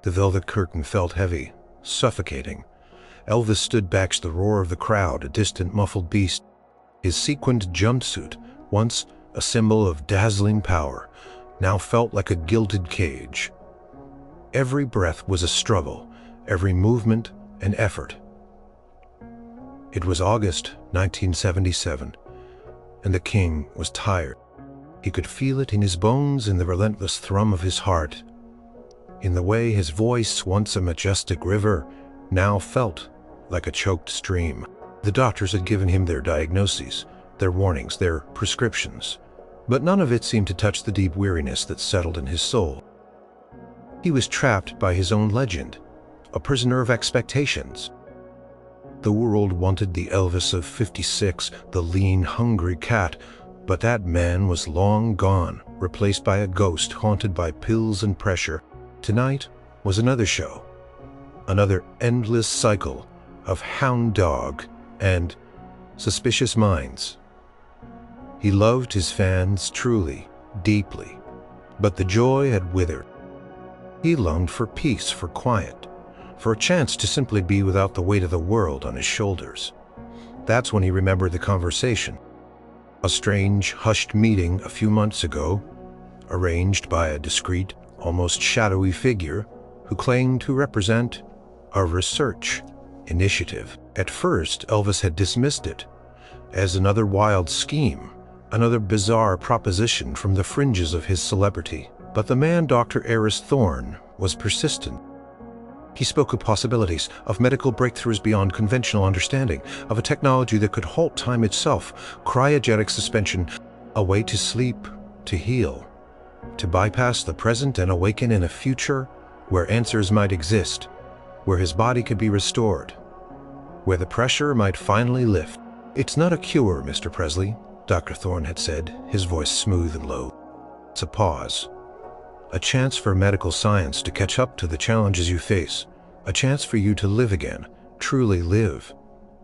The velvet curtain felt heavy, suffocating. Elvis stood back to the roar of the crowd, a distant muffled beast. His sequined jumpsuit, once a symbol of dazzling power, now felt like a gilded cage. Every breath was a struggle, every movement an effort. It was August 1977, and the king was tired. He could feel it in his bones, in the relentless thrum of his heart, in the way his voice, once a majestic river, now felt like a choked stream. The doctors had given him their diagnoses, their warnings, their prescriptions, but none of it seemed to touch the deep weariness that settled in his soul. He was trapped by his own legend, a prisoner of expectations. The world wanted the Elvis of 56, the lean, hungry cat, but that man was long gone, replaced by a ghost haunted by pills and pressure. Tonight was another show, another endless cycle of hound dog and suspicious minds. He loved his fans truly, deeply, but the joy had withered. He longed for peace, for quiet, for a chance to simply be without the weight of the world on his shoulders. That's when he remembered the conversation. A strange, hushed meeting a few months ago, arranged by a discreet, almost shadowy figure who claimed to represent a research initiative. At first, Elvis had dismissed it as another wild scheme, another bizarre proposition from the fringes of his celebrity. But the man, Dr. Aris Thorne, was persistent. He spoke of possibilities, of medical breakthroughs beyond conventional understanding, of a technology that could halt time itself, cryogenic suspension, a way to sleep, to heal, to bypass the present and awaken in a future where answers might exist, where his body could be restored, where the pressure might finally lift. "It's not a cure, Mr. Presley," Dr. Thorne had said, his voice smooth and low. "It's a pause. A chance for medical science to catch up to the challenges you face. A chance for you to live again, truly live,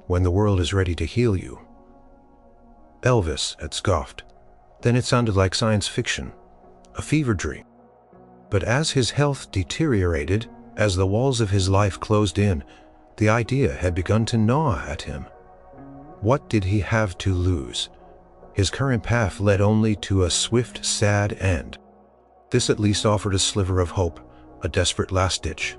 when the world is ready to heal you." Elvis had scoffed. Then it sounded like science fiction, a fever dream. But as his health deteriorated, as the walls of his life closed in, the idea had begun to gnaw at him. What did he have to lose? His current path led only to a swift, sad end. This at least offered a sliver of hope, a desperate last-ditch.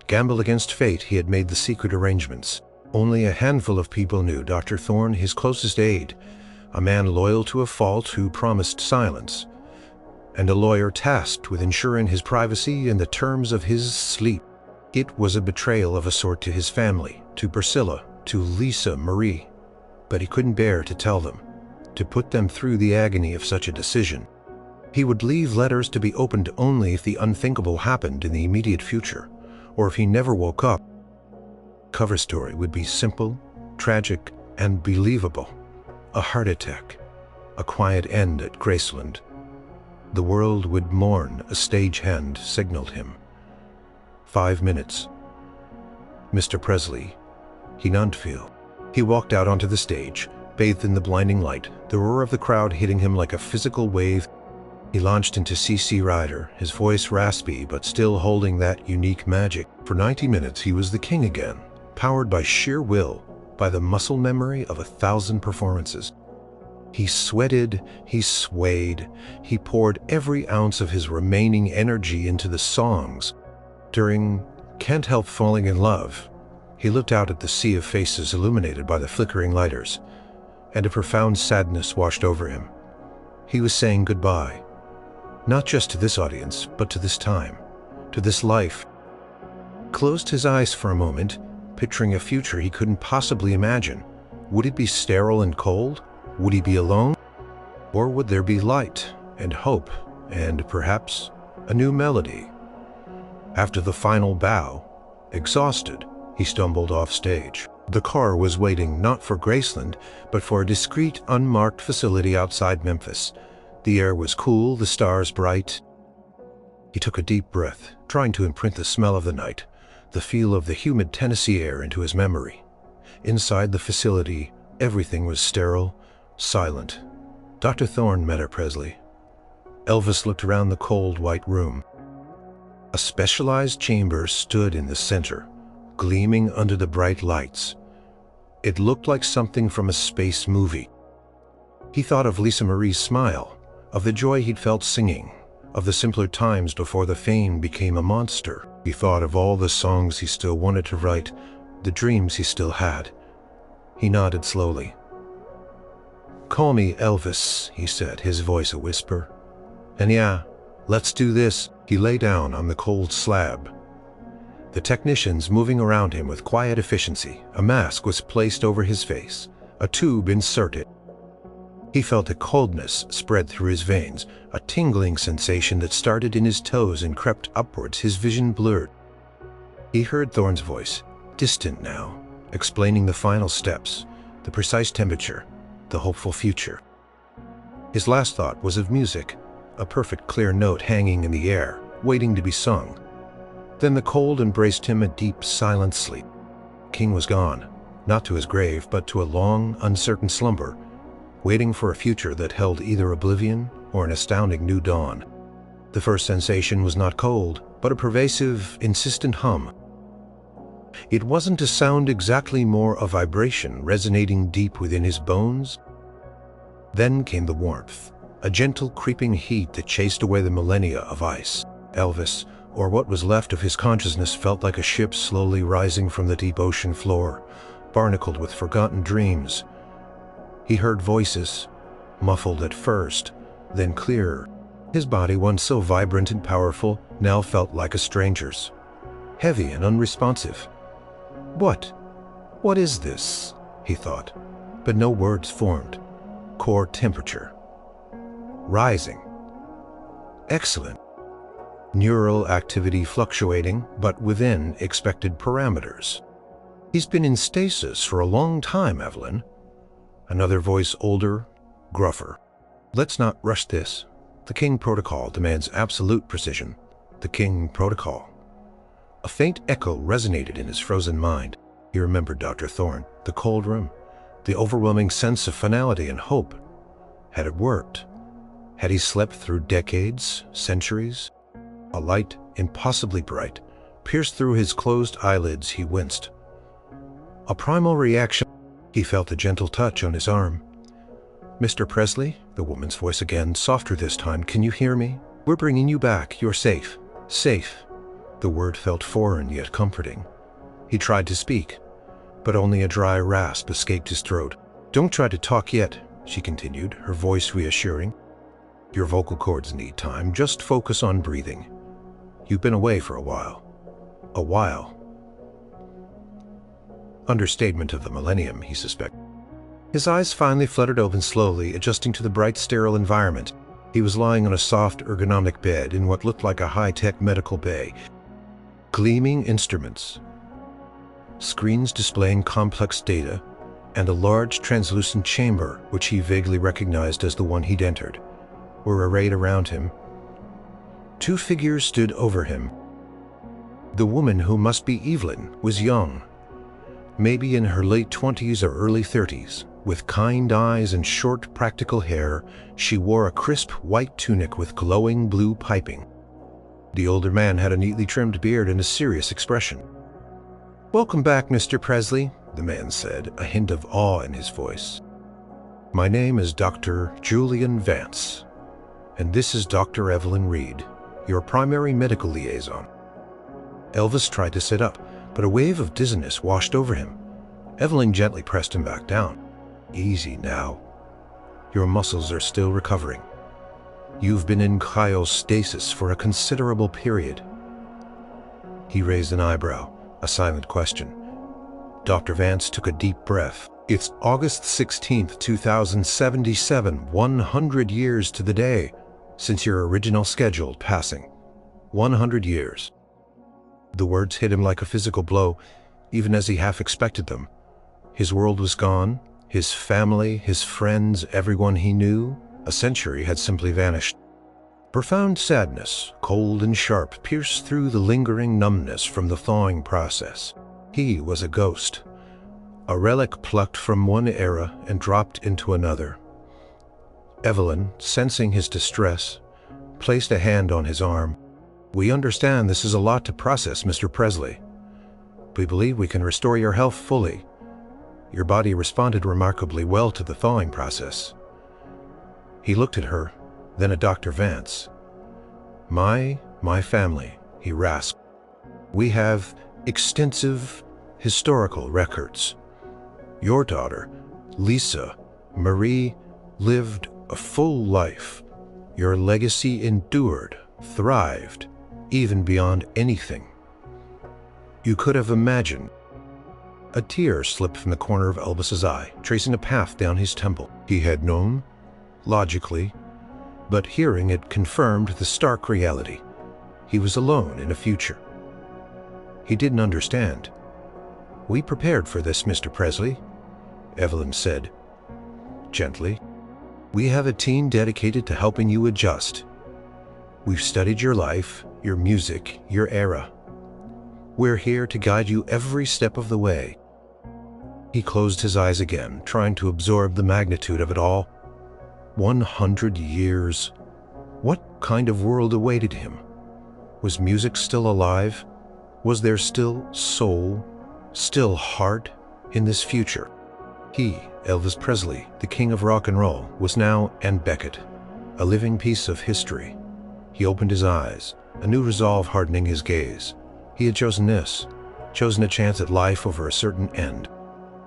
Gamble against fate, he had made the secret arrangements. Only a handful of people knew. Dr. Thorne, his closest aide, a man loyal to a fault who promised silence, and a lawyer tasked with ensuring his privacy and the terms of his sleep. It was a betrayal of a sort to his family, to Priscilla, to Lisa Marie. But he couldn't bear to tell them, to put them through the agony of such a decision. He would leave letters to be opened only if the unthinkable happened in the immediate future, or if he never woke up. Cover story would be simple, tragic, and believable. A heart attack, a quiet end at Graceland. The world would mourn, a stagehand signaled him. 5 minutes. Mr. Presley, he none feel. He walked out onto the stage, bathed in the blinding light, the roar of the crowd hitting him like a physical wave. He launched into CC Rider, his voice raspy but still holding that unique magic. For 90 minutes he was the king again, powered by sheer will, by the muscle memory of 1,000 performances. He sweated, he swayed, he poured every ounce of his remaining energy into the songs. During Can't Help Falling in Love, he looked out at the sea of faces illuminated by the flickering lighters, and a profound sadness washed over him. He was saying goodbye. Not just to this audience, but to this time, to this life. Closed his eyes for a moment, picturing a future he couldn't possibly imagine. Would it be sterile and cold? Would he be alone? Or would there be light and hope and perhaps a new melody? After the final bow, exhausted, he stumbled off stage. The car was waiting not for Graceland, but for a discreet, unmarked facility outside Memphis. The air was cool, the stars bright. He took a deep breath, trying to imprint the smell of the night, the feel of the humid Tennessee air into his memory. Inside the facility, everything was sterile, silent. Dr. Thorne met her, Presley. Elvis looked around the cold, white room. A specialized chamber stood in the center, gleaming under the bright lights. It looked like something from a space movie. He thought of Lisa Marie's smile, of the joy he'd felt singing, of the simpler times before the fame became a monster. He thought of all the songs he still wanted to write, the dreams he still had. He nodded slowly. "Call me Elvis," he said, his voice a whisper. "And yeah, let's do this." He lay down on the cold slab. The technicians moving around him with quiet efficiency. A mask was placed over his face, a tube inserted. He felt a coldness spread through his veins, a tingling sensation that started in his toes and crept upwards, his vision blurred. He heard Thorne's voice, distant now, explaining the final steps, the precise temperature, the hopeful future. His last thought was of music, a perfect clear note hanging in the air, waiting to be sung. Then the cold embraced him, a deep, silent sleep. King was gone, not to his grave, but to a long, uncertain slumber, waiting for a future that held either oblivion or an astounding new dawn. The first sensation was not cold, but a pervasive, insistent hum. It wasn't a sound exactly, more a vibration resonating deep within his bones. Then came the warmth, a gentle creeping heat that chased away the millennia of ice. Elvis, or what was left of his consciousness, felt like a ship slowly rising from the deep ocean floor, barnacled with forgotten dreams. He heard voices, muffled at first, then clearer. His body, once so vibrant and powerful, now felt like a stranger's, heavy and unresponsive. What is this?" he thought, but no words formed. Core temperature. Rising. Excellent. Neural activity fluctuating, but within expected parameters. "He's been in stasis for a long time, Evelyn." Another voice, older, gruffer. "Let's not rush this. The King Protocol demands absolute precision. The King Protocol." A faint echo resonated in his frozen mind. He remembered Dr. Thorne, the cold room, the overwhelming sense of finality and hope. Had it worked? Had he slept through decades, centuries? A light, impossibly bright, pierced through his closed eyelids. He winced. A primal reaction. He felt a gentle touch on his arm. "Mr. Presley," the woman's voice again, softer this time, "can you hear me? We're bringing you back. You're safe." Safe. The word felt foreign yet comforting. He tried to speak, but only a dry rasp escaped his throat. "Don't try to talk yet," she continued, her voice reassuring. "Your vocal cords need time. Just focus on breathing. You've been away for a while." A while. Understatement of the millennium, he suspected. His eyes finally fluttered open slowly, adjusting to the bright, sterile environment. He was lying on a soft, ergonomic bed in what looked like a high-tech medical bay. Gleaming instruments, screens displaying complex data, and a large, translucent chamber, which he vaguely recognized as the one he'd entered, were arrayed around him. Two figures stood over him. The woman, who must be Evelyn, was young, maybe in her late 20s or early 30s. With kind eyes and short, practical hair, she wore a crisp white tunic with glowing blue piping. The older man had a neatly trimmed beard and a serious expression. "Welcome back, Mr. Presley," the man said, a hint of awe in his voice. "My name is Dr. Julian Vance, and this is Dr. Evelyn Reed, your primary medical liaison." Elvis tried to sit up, but a wave of dizziness washed over him. Evelyn gently pressed him back down. "Easy now. Your muscles are still recovering. You've been in cryostasis for a considerable period." He raised an eyebrow, a silent question. Dr. Vance took a deep breath. "It's August 16th, 2077, 100 years to the day since your original scheduled passing. 100 years. The words hit him like a physical blow, even as he half expected them. His world was gone, his family, his friends, everyone he knew. A century had simply vanished. Profound sadness, cold and sharp, pierced through the lingering numbness from the thawing process. He was a ghost, a relic plucked from one era and dropped into another. Evelyn, sensing his distress, placed a hand on his arm. We understand this is a lot to process, Mr. Presley. We believe we can restore your health fully. Your body responded remarkably well to the thawing process. He looked at her, then at Dr. Vance. My family, he rasped. We have extensive historical records. Your daughter, Lisa Marie, lived a full life. Your legacy endured, thrived, even beyond anything you could have imagined. A tear slipped from the corner of Elvis's eye, tracing a path down his temple. He had known, logically, but hearing it confirmed the stark reality. He was alone in a future he didn't understand. We prepared for this, Mr. Presley, Evelyn said, gently. We have a team dedicated to helping you adjust. We've studied your life, your music, your era. We're here to guide you every step of the way. He closed his eyes again, trying to absorb the magnitude of it all. 100 years. What kind of world awaited him? Was music still alive? Was there still soul, still heart in this future? He, Elvis Presley, the king of rock and roll, was now and Beckett, a living piece of history. He opened his eyes, a new resolve hardening his gaze. He had chosen this, chosen a chance at life over a certain end.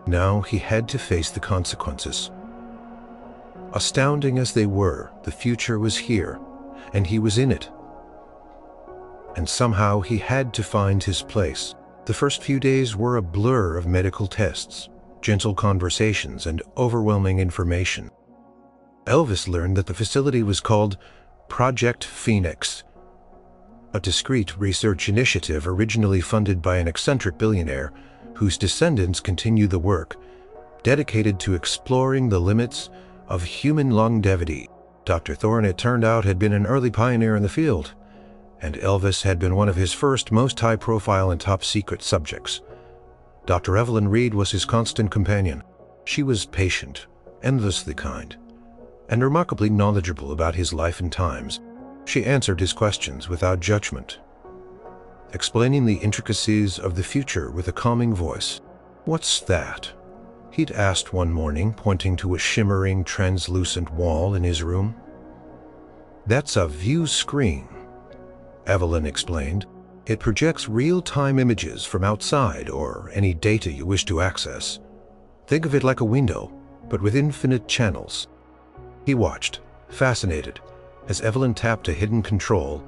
Now he had to face the consequences. Astounding as they were, the future was here, and he was in it. And somehow he had to find his place. The first few days were a blur of medical tests, gentle conversations, and overwhelming information. Elvis learned that the facility was called Project Phoenix, a discreet research initiative originally funded by an eccentric billionaire whose descendants continue the work, dedicated to exploring the limits of human longevity. Dr. Thorne, it turned out, had been an early pioneer in the field, and Elvis had been one of his first most high-profile and top-secret subjects. Dr. Evelyn Reed was his constant companion. She was patient, endlessly kind, and remarkably knowledgeable about his life and times. She answered his questions without judgment, explaining the intricacies of the future with a calming voice. "What's that?" he'd asked one morning, pointing to a shimmering, translucent wall in his room. "That's a view screen," Evelyn explained. "It projects real-time images from outside or any data you wish to access. Think of it like a window, but with infinite channels." He watched, fascinated, as Evelyn tapped a hidden control,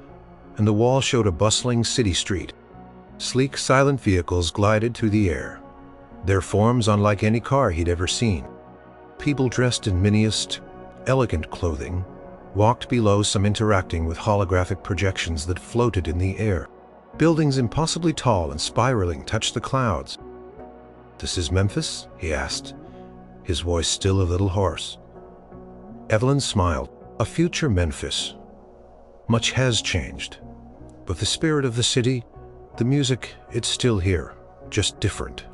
and the wall showed a bustling city street. Sleek, silent vehicles glided through the air, their forms unlike any car he'd ever seen. People dressed in miniest, elegant clothing walked below, some interacting with holographic projections that floated in the air. Buildings impossibly tall and spiraling touched the clouds. "This is Memphis?" he asked, his voice still a little hoarse. Evelyn smiled. "A future Memphis. Much has changed, but the spirit of the city, the music, it's still here, just different."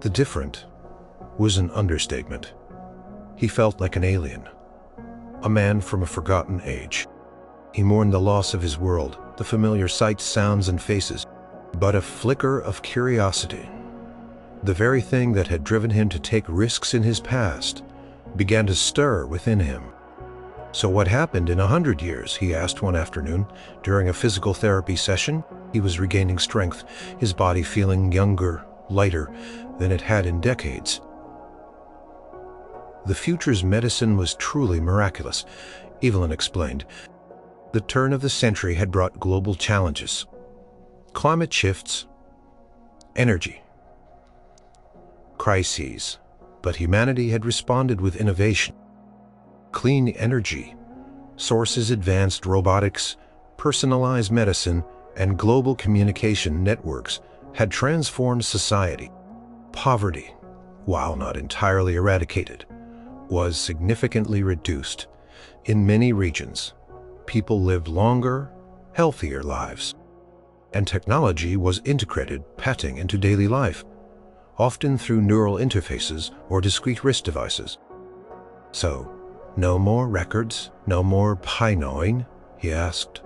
The different was an understatement. He felt like an alien, a man from a forgotten age. He mourned the loss of his world, the familiar sights, sounds, and faces, but a flicker of curiosity, the very thing that had driven him to take risks in his past, began to stir within him. "So what happened in 100 years?" he asked one afternoon during a physical therapy session. He was regaining strength, his body feeling younger, lighter than it had in decades. "The future's medicine was truly miraculous," Evelyn explained. "The turn of the century had brought global challenges. Climate shifts, energy, crises, but humanity had responded with innovation. Clean energy, sources, advanced robotics, personalized medicine, and global communication networks had transformed society. Poverty, while not entirely eradicated, was significantly reduced. In many regions, people lived longer, healthier lives, and technology was integrated, patting into daily life, often through neural interfaces or discrete wrist devices." "So, no more records, no more pie gnawing?" he asked.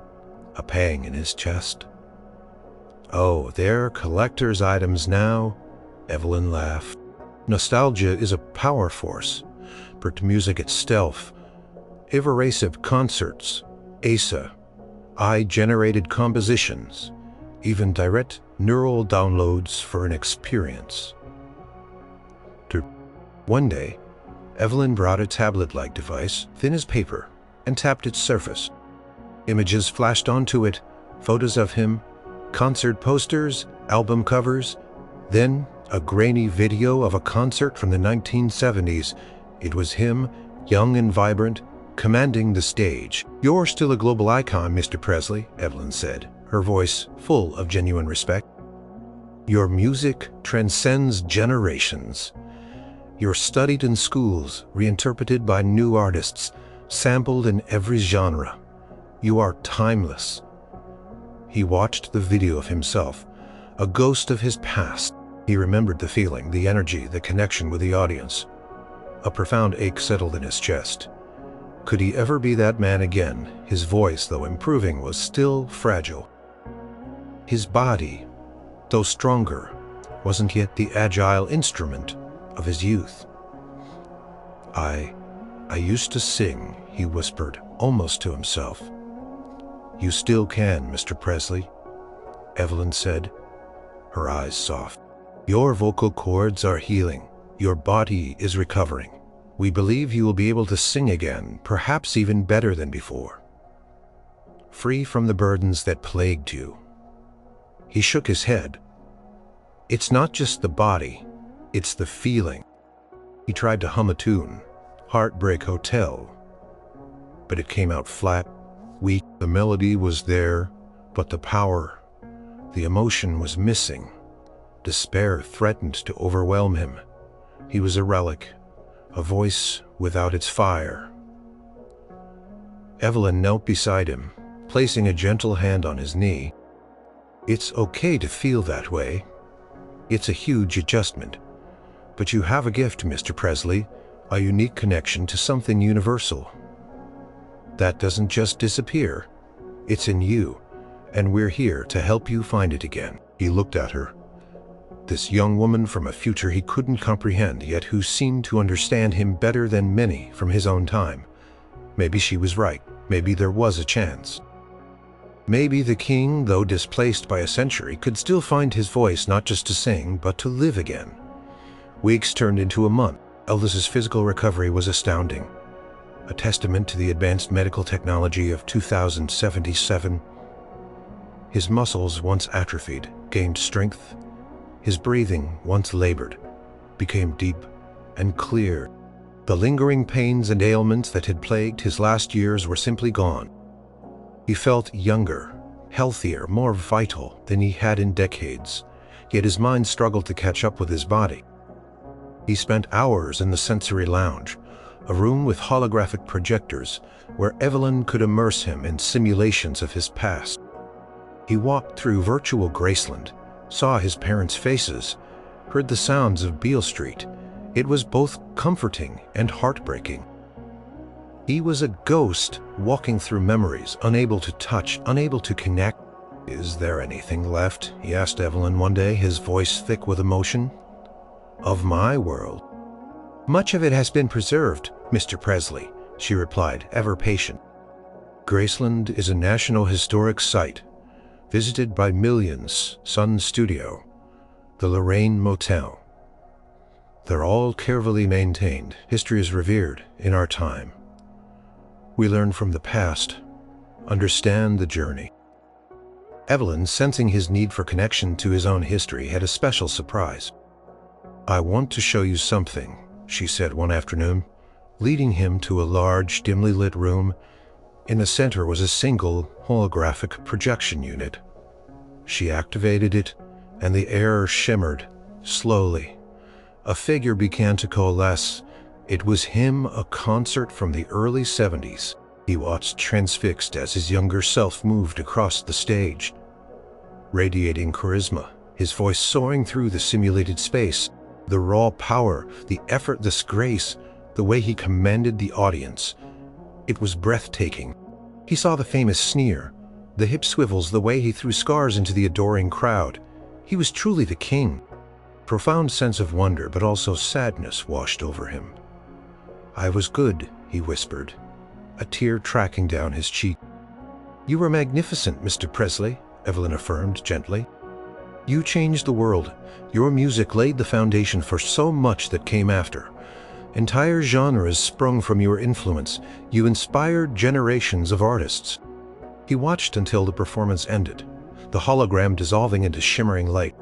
a pang in his chest. "Oh, they're collector's items now," Evelyn laughed. "Nostalgia is a power force, but music itself, evocative concerts, ASA, AI-generated compositions, even direct neural downloads for an experience." One day, Evelyn brought a tablet-like device, thin as paper, and tapped its surface. Images flashed onto it, photos of him, concert posters, album covers, then a grainy video of a concert from the 1970s. It was him, young and vibrant, commanding the stage. "You're still a global icon, Mr. Presley," Evelyn said, her voice full of genuine respect. "Your music transcends generations. You're studied in schools, reinterpreted by new artists, sampled in every genre. You are timeless." He watched the video of himself, a ghost of his past. He remembered the feeling, the energy, the connection with the audience. A profound ache settled in his chest. Could he ever be that man again? His voice, though improving, was still fragile. His body, though stronger, wasn't yet the agile instrument of his youth. I used to sing," he whispered, almost to himself. "You still can, Mr. Presley," Evelyn said, her eyes soft. "Your vocal cords are healing. Your body is recovering. We believe you will be able to sing again, perhaps even better than before. Free from the burdens that plagued you." He shook his head. "It's not just the body, it's the feeling." He tried to hum a tune, Heartbreak Hotel, but it came out flat, weak. The melody was there, but the power, the emotion was missing. Despair threatened to overwhelm him. He was a relic, a voice without its fire. Evelyn knelt beside him, placing a gentle hand on his knee. "It's okay to feel that way. It's a huge adjustment. But you have a gift, Mr. Presley, a unique connection to something universal. That doesn't just disappear. It's in you, and we're here to help you find it again." He looked at her. This young woman from a future he couldn't comprehend, yet who seemed to understand him better than many from his own time. Maybe she was right. Maybe there was a chance. Maybe the king, though displaced by a century, could still find his voice not just to sing, but to live again. Weeks turned into a month. Elvis's physical recovery was astounding, a testament to the advanced medical technology of 2077. His muscles, once atrophied, gained strength. His breathing, once labored, became deep and clear. The lingering pains and ailments that had plagued his last years were simply gone. He felt younger, healthier, more vital than he had in decades, yet his mind struggled to catch up with his body. He spent hours in the sensory lounge, a room with holographic projectors where Evelyn could immerse him in simulations of his past. He walked through virtual Graceland, saw his parents' faces, heard the sounds of Beale Street. It was both comforting and heartbreaking. He was a ghost walking through memories, unable to touch, unable to connect. "Is there anything left?" he asked Evelyn one day, his voice thick with emotion. "Of my world?" "Much of it has been preserved, Mr. Presley," she replied, ever patient. "Graceland is a National Historic Site, visited by millions. Sun Studio, the Lorraine Motel. They're all carefully maintained. History is revered in our time. We learn from the past, understand the journey." Evelyn, sensing his need for connection to his own history, had a special surprise. "I want to show you something," she said one afternoon, leading him to a large, dimly lit room. In the center was a single holographic projection unit. She activated it, and the air shimmered slowly. A figure began to coalesce. It was him, a concert from the early 70s. He watched transfixed as his younger self moved across the stage, radiating charisma, his voice soaring through the simulated space. The raw power, the effortless grace, the way he commanded the audience. It was breathtaking. He saw the famous sneer, The hip swivels, the way he threw scars into the adoring crowd. He was truly the king. Profound sense of wonder, but also sadness washed over him. "I was good," he whispered, a tear tracking down his cheek. "You were magnificent, Mr. Presley," Evelyn affirmed gently. "You changed the world. Your music laid the foundation for so much that came after. Entire genres sprung from your influence. You inspired generations of artists." He watched until the performance ended, the hologram dissolving into shimmering light.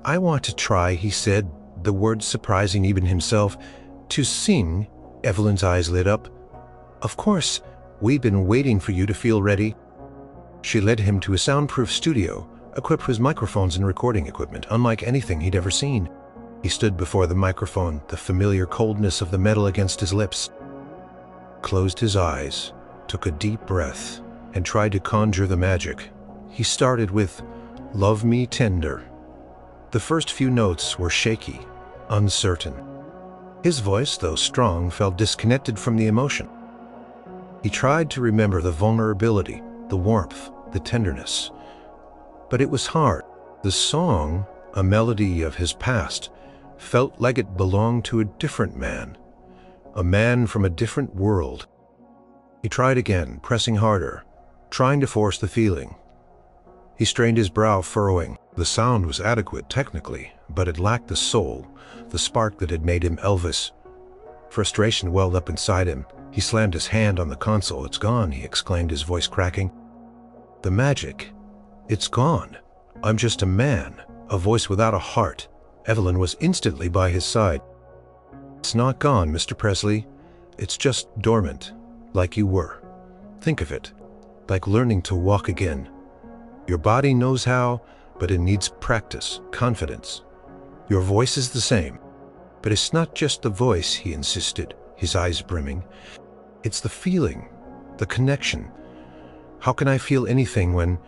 I want to try," he said, the words surprising even himself. "To sing?" Evelyn's eyes lit up. "Of course, we've been waiting for you to feel ready." She led him to a soundproof studio, equipped with microphones and recording equipment unlike anything he'd ever seen. He stood before the microphone, the familiar coldness of the metal against his lips, closed his eyes, took a deep breath, and tried to conjure the magic. He started with, "Love Me Tender." The first few notes were shaky, uncertain. His voice, though strong, felt disconnected from the emotion. He tried to remember the vulnerability, the warmth, the tenderness. But it was hard. The song, a melody of his past, felt like it belonged to a different man, a man from a different world. He tried again, pressing harder, trying to force the feeling. He strained his brow, furrowing. The sound was adequate technically, but it lacked the soul, the spark that had made him Elvis. Frustration welled up inside him. He slammed his hand on the console. "It's gone," he exclaimed, his voice cracking. "The magic, it's gone. I'm just a man, a voice without a heart." Evelyn was instantly by his side. "It's not gone, Mr. Presley. It's just dormant, like you were. Think of it, like learning to walk again. Your body knows how, but it needs practice, confidence. Your voice is the same, but it's not just the voice," he insisted, his eyes brimming. "It's the feeling, the connection. How can I feel anything when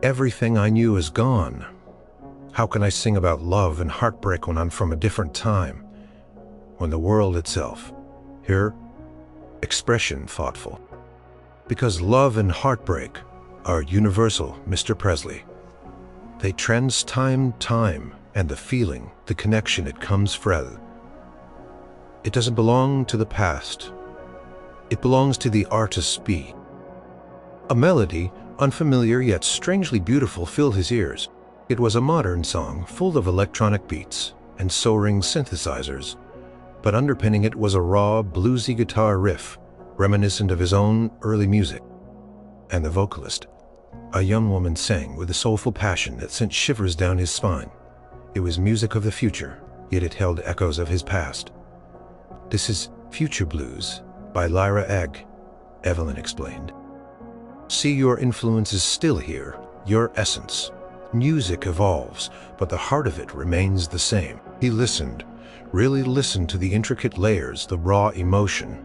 everything I knew is gone? How can I sing about love and heartbreak when I'm from a different time? When the world itself," here, expression thoughtful, "because love and heartbreak are universal, Mr. Presley. They time, and the feeling, the connection, it comes from. It doesn't belong to the past. It belongs to the artist's beat." A melody, unfamiliar yet strangely beautiful, filled his ears. It was a modern song, full of electronic beats and soaring synthesizers, but underpinning it was a raw, bluesy guitar riff, reminiscent of his own early music. And the vocalist, a young woman, sang with a soulful passion that sent shivers down his spine. It was music of the future, yet it held echoes of his past. "This is Future Blues by Lyra Egg," Evelyn explained. "See, your influence is still here, your essence. Music evolves, but the heart of it remains the same." He listened, really listened to the intricate layers, the raw emotion.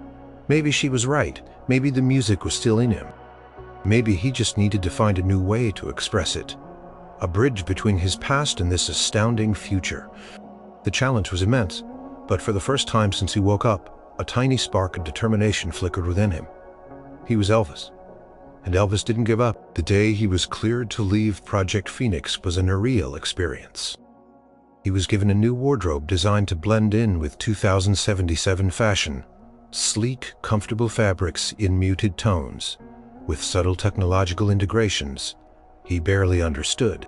Maybe she was right. Maybe the music was still in him. Maybe he just needed to find a new way to express it. A bridge between his past and this astounding future. The challenge was immense, but for the first time since he woke up, a tiny spark of determination flickered within him. He was Elvis. And Elvis didn't give up. The day he was cleared to leave Project Phoenix was an surreal experience. He was given a new wardrobe designed to blend in with 2077 fashion. Sleek, comfortable fabrics in muted tones, with subtle technological integrations he barely understood.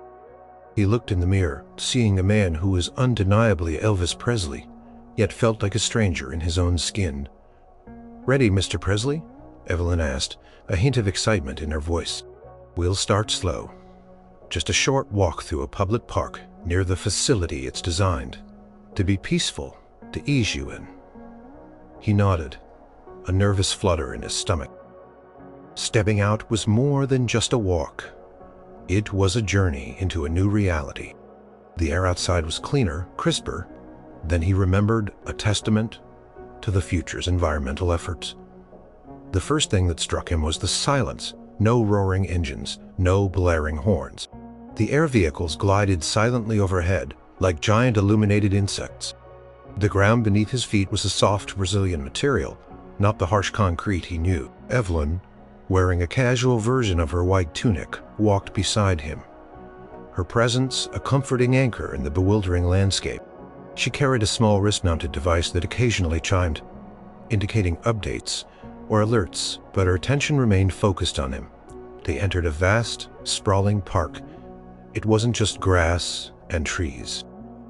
He looked in the mirror, seeing a man who was undeniably Elvis Presley, yet felt like a stranger in his own skin. "Ready, Mr. Presley?" Evelyn asked, a hint of excitement in her voice. "We'll start slow. Just a short walk through a public park near the facility it's designed to be peaceful, to ease you in." He nodded, a nervous flutter in his stomach. Stepping out was more than just a walk. It was a journey into a new reality. The air outside was cleaner, crisper. Then he remembered, a testament to the future's environmental efforts. The first thing that struck him was the silence. No roaring engines, no blaring horns. The air vehicles glided silently overhead, like giant illuminated insects. The ground beneath his feet was a soft Brazilian material, not the harsh concrete he knew. Evelyn wearing a casual version of her white tunic, walked beside him. Her presence a comforting anchor in the bewildering landscape. She carried a small wrist-mounted device that occasionally chimed, indicating updates or alerts, but her attention remained focused on him. They entered a vast, sprawling park. It wasn't just grass and trees.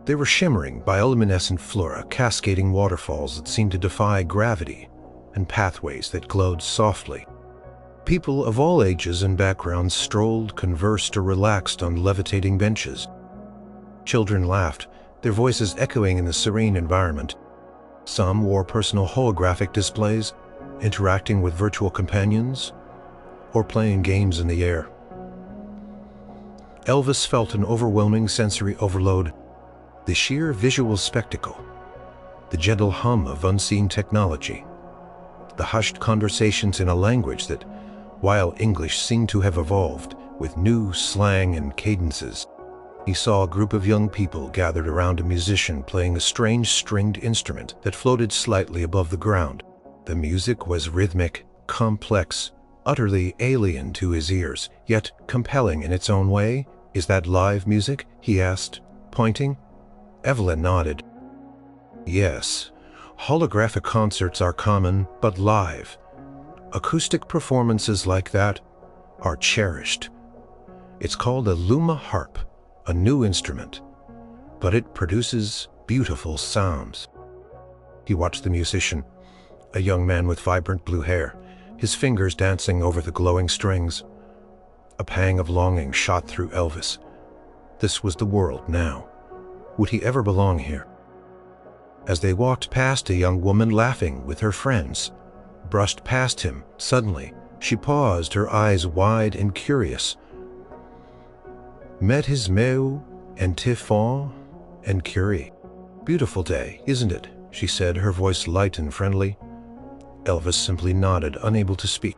They were shimmering bioluminescent flora, cascading waterfalls that seemed to defy gravity, and pathways that glowed softly. People of all ages and backgrounds strolled, conversed, or relaxed on levitating benches. Children laughed, their voices echoing in the serene environment. Some wore personal holographic displays, interacting with virtual companions, or playing games in the air. Elvis felt an overwhelming sensory overload. The sheer visual spectacle, the gentle hum of unseen technology, the hushed conversations in a language that, while English seemed to have evolved with new slang and cadences. He saw a group of young people gathered around a musician playing a strange stringed instrument that floated slightly above the ground. The music was rhythmic, complex, utterly alien to his ears, yet compelling in its own way. "Is that live music?" he asked, pointing. Evelyn nodded. "Yes, holographic concerts are common, but live, acoustic performances like that are cherished. It's called a Luma harp, a new instrument, but it produces beautiful sounds." He watched the musician, a young man with vibrant blue hair, his fingers dancing over the glowing strings. A pang of longing shot through Elvis. This was the world now. Would he ever belong here? As they walked past, a young woman laughing with her friends brushed past him. Suddenly, she paused, her eyes wide and curious. "Met his meu and Tiffon and Curie. Beautiful day, isn't it?" she said, her voice light and friendly. Elvis simply nodded, unable to speak.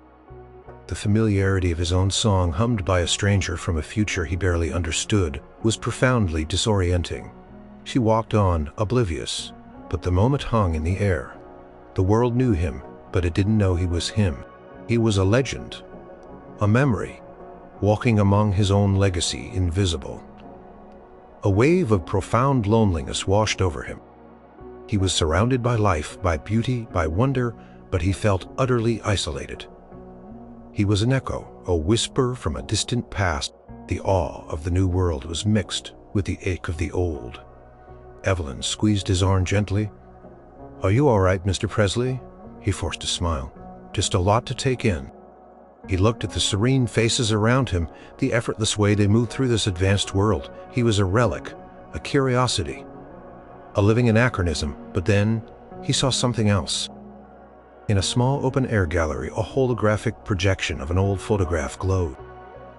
The familiarity of his own song, hummed by a stranger from a future he barely understood, was profoundly disorienting. She walked on, oblivious, but the moment hung in the air. The world knew him, but it didn't know he was him. He was a legend, a memory, walking among his own legacy, invisible. A wave of profound loneliness washed over him. He was surrounded by life, by beauty, by wonder, but he felt utterly isolated. He was an echo, a whisper from a distant past. The awe of the new world was mixed with the ache of the old. Evelyn squeezed his arm gently. "Are you all right, Mr. Presley?" He forced a smile. "Just a lot to take in." He looked at the serene faces around him, the effortless way they moved through this advanced world. He was a relic, a curiosity, a living anachronism, but then he saw something else. In a small open-air gallery, a holographic projection of an old photograph glowed.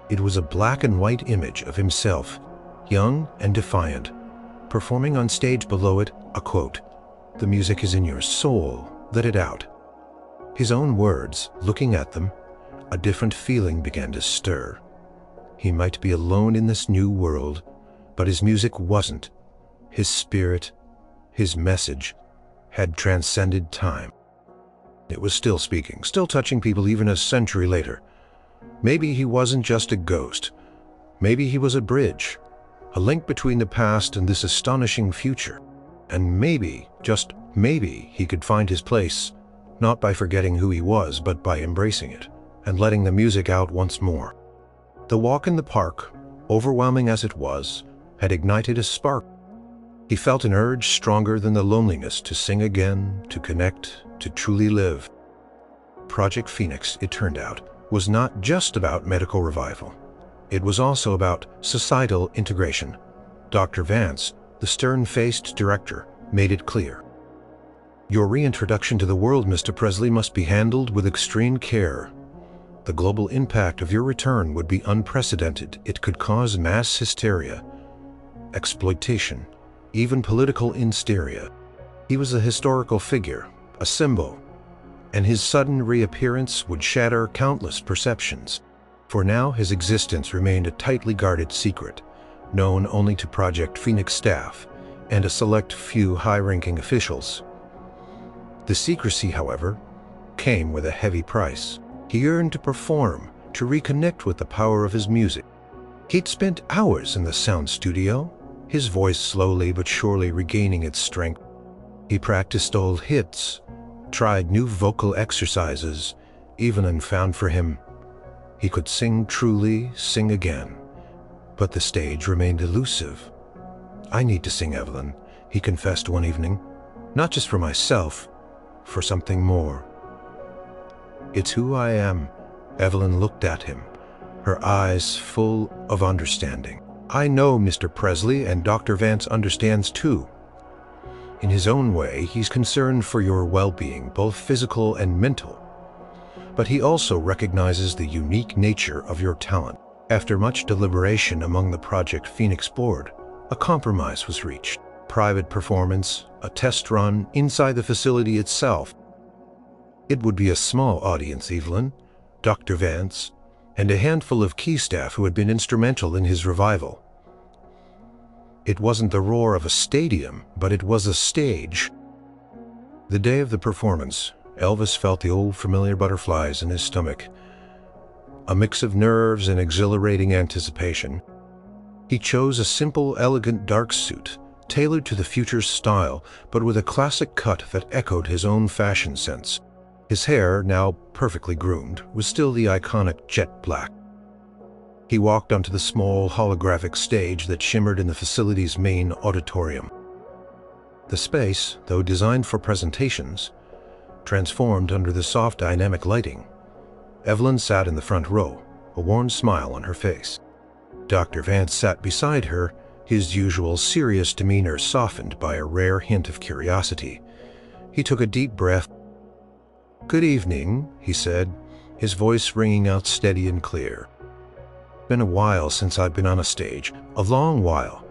It was a black and white image of himself, young and defiant, performing on stage. Below it, a quote, "The music is in your soul, let it out." His own words, looking at them, a different feeling began to stir. He might be alone in this new world, but his music wasn't. His spirit, his message, had transcended time. It was still speaking, still touching people even a century later. Maybe he wasn't just a ghost. Maybe he was a bridge, a link between the past and this astonishing future. And maybe, just maybe, he could find his place, not by forgetting who he was, but by embracing it and letting the music out once more. The walk in the park, overwhelming as it was, had ignited a spark. He felt an urge stronger than the loneliness to sing again, to connect, to truly live. Project Phoenix, it turned out, was not just about medical revival. It was also about societal integration. Dr. Vance, the stern-faced director, made it clear. "Your reintroduction to the world, Mr. Presley, must be handled with extreme care. The global impact of your return would be unprecedented. It could cause mass hysteria, exploitation, even political hysteria." He was a historical figure, a symbol, and his sudden reappearance would shatter countless perceptions. For now, his existence remained a tightly guarded secret, known only to Project Phoenix staff and a select few high-ranking officials. The secrecy, however, came with a heavy price. He yearned to perform, to reconnect with the power of his music. He'd spent hours in the sound studio, his voice slowly but surely regaining its strength. He practiced old hits, tried new vocal exercises. Evelyn found for him he could sing truly, sing again. But the stage remained elusive. "I need to sing, Evelyn," he confessed one evening. "Not just for myself, for something more." "It's who I am." Evelyn looked at him, her eyes full of understanding. "I know Mr. Presley, and Dr. Vance understands too. In his own way, he's concerned for your well-being, both physical and mental. But he also recognizes the unique nature of your talent. After much deliberation among the Project Phoenix board, a compromise was reached. Private performance, a test run inside the facility itself. It would be a small audience, Evelyn, Dr. Vance, and a handful of key staff who had been instrumental in his revival. It wasn't the roar of a stadium, but it was a stage. The day of the performance, Elvis felt the old familiar butterflies in his stomach, a mix of nerves and exhilarating anticipation. He chose a simple, elegant dark suit, tailored to the future's style, but with a classic cut that echoed his own fashion sense. His hair, now perfectly groomed, was still the iconic jet black. He walked onto the small holographic stage that shimmered in the facility's main auditorium. The space, though designed for presentations, transformed under the soft dynamic lighting. Evelyn sat in the front row, a worn smile on her face. Dr. Vance sat beside her, his usual serious demeanor softened by a rare hint of curiosity. He took a deep breath. "Good evening," he said, his voice ringing out steady and clear. "Been a while since I've been on a stage, a long while,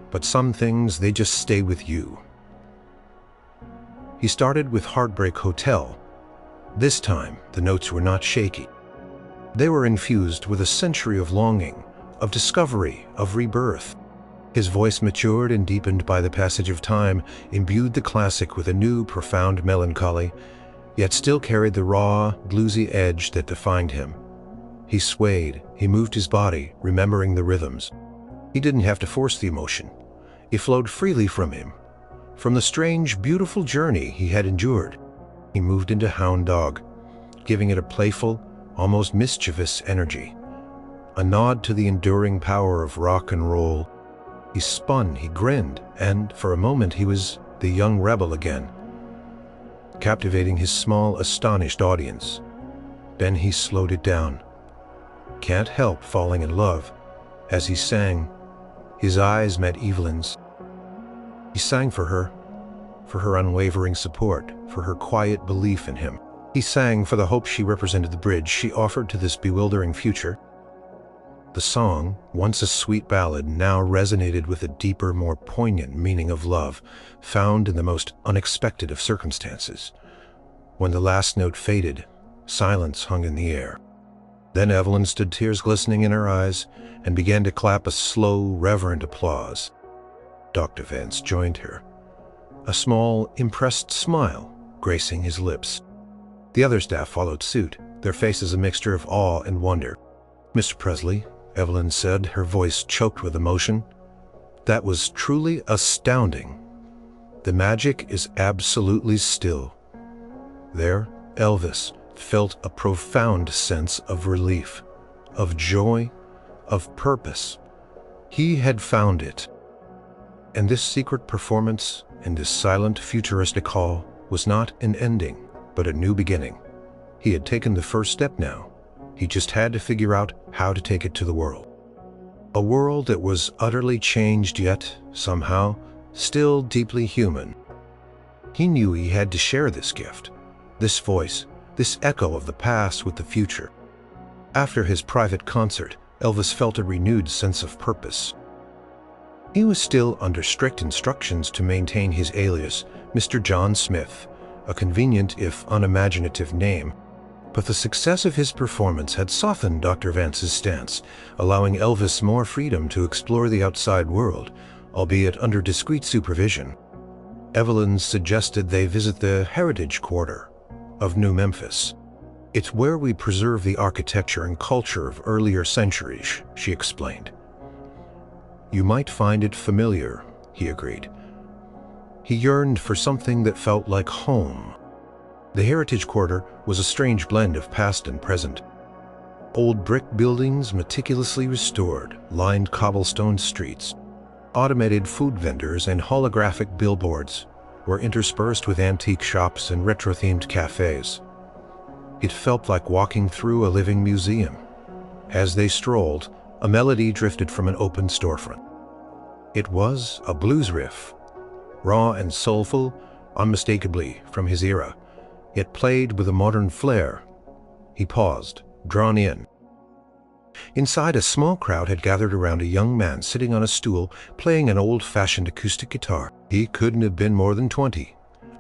but some things, they just stay with you." He started with Heartbreak Hotel. This time, the notes were not shaky. They were infused with a century of longing, of discovery, of rebirth. His voice, matured and deepened by the passage of time, imbued the classic with a new, profound melancholy, yet still carried the raw, bluesy edge that defined him. He swayed, he moved his body, remembering the rhythms. He didn't have to force the emotion. It flowed freely from him, from the strange, beautiful journey he had endured. He moved into Hound Dog, giving it a playful, almost mischievous energy, a nod to the enduring power of rock and roll. He spun, he grinned, and for a moment he was the young rebel again, captivating his small, astonished audience. Then he slowed it down. Can't help falling in love. As he sang, his eyes met Evelyn's. He sang for her unwavering support, for her quiet belief in him. He sang for the hope she represented, the bridge she offered to this bewildering future. The song, once a sweet ballad, now resonated with a deeper, more poignant meaning of love, found in the most unexpected of circumstances. When the last note faded, silence hung in the air. Then Evelyn stood, tears glistening in her eyes, and began to clap a slow, reverent applause. Dr. Vance joined her, a small, impressed smile gracing his lips. The other staff followed suit, their faces a mixture of awe and wonder. "Mr. Presley," Evelyn said, her voice choked with emotion, "that was truly astounding. The magic is absolutely still." There, Elvis felt a profound sense of relief, of joy, of purpose. He had found it. And this secret performance in this silent, futuristic hall was not an ending, but a new beginning. He had taken the first step now. He just had to figure out how to take it to the world. A world that was utterly changed, yet, somehow, still deeply human. He knew he had to share this gift, this voice, this echo of the past with the future. After his private concert, Elvis felt a renewed sense of purpose. He was still under strict instructions to maintain his alias, Mr. John Smith, a convenient if unimaginative name, but the success of his performance had softened Dr. Vance's stance, allowing Elvis more freedom to explore the outside world, albeit under discreet supervision. Evelyn suggested they visit the Heritage Quarter of New Memphis. It's where we preserve the architecture and culture of earlier centuries, she explained. You might find it familiar, he agreed. He yearned for something that felt like home. The Heritage Quarter was a strange blend of past and present. Old brick buildings meticulously restored lined cobblestone streets. Automated food vendors and holographic billboards were interspersed with antique shops and retro-themed cafes. It felt like walking through a living museum. As they strolled, a melody drifted from an open storefront. It was a blues riff, raw and soulful, unmistakably from his era, yet played with a modern flair. He paused, drawn in. Inside, a small crowd had gathered around a young man sitting on a stool playing an old-fashioned acoustic guitar. He couldn't have been more than 20,